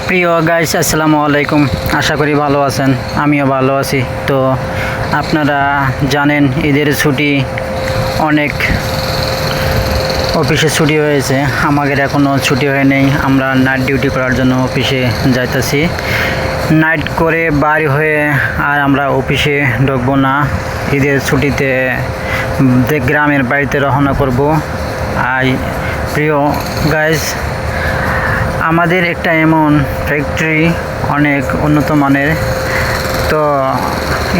প্রিয় গাইস, আসসালামু আলাইকুম। আশা করি ভালো আছেন, আমিও ভালো আছি। তো আপনারা জানেন ঈদের ছুটি, অনেক অফিসে ছুটি হয়েছে। আমাদের এখনও ছুটি হয় নাই, আমরা নাইট ডিউটি করার জন্য অফিসে যাইতেছি। নাইট করে বাড়ি হয়ে আর আমরা অফিসে ঢুকবো না। ঈদের ছুটিতে গ্রামের বাড়িতে রওনা করব। আর প্রিয় গাইস, আমাদের একটা এমন ফ্যাক্টরি, অনেক উন্নত মানের। তো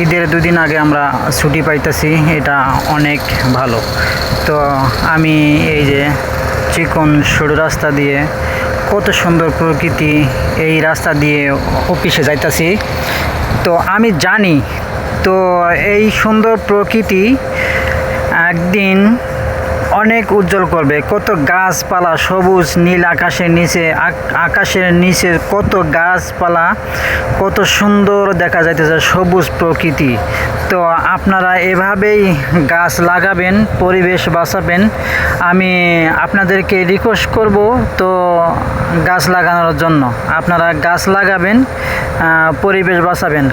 ঈদের দুদিন আগে আমরা ছুটি পাইতেছি, এটা অনেক ভালো। তো আমি এই যে চিকন সরু রাস্তা দিয়ে, কত সুন্দর প্রকৃতি, এই রাস্তা দিয়ে অফিসে যাইতেছি। তো আমি জানি, তো এই সুন্দর প্রকৃতি একদিন অনেক উজ্জ্বল করবে। কত গাছপালা, সবুজ নীল আকাশের নিচে, আকাশের নিচে কত গাছপালা, কত সুন্দর দেখা যাইতেছে সবুজ প্রকৃতি। তো আপনারা এভাবেই গাছ লাগাবেন, পরিবেশ বাঁচাবেন। আমি আপনাদেরকে রিকোয়েস্ট করব, তো গাছ লাগানোর জন্য আপনারা গাছ লাগাবেন, পরিবেশ বাঁচাবেন।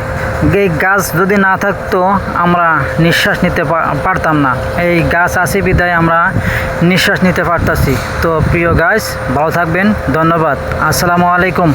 এই গাছ যদি না থাকতো আমরা নিঃশ্বাস নিতে পারতাম না। এই গাছ আছে বিধায় আমরা নিঃশ্বাস নিতে পারতাছি। তো প্রিয় গাছ, ভালো থাকবেন। ধন্যবাদ। আসসালামু আলাইকুম।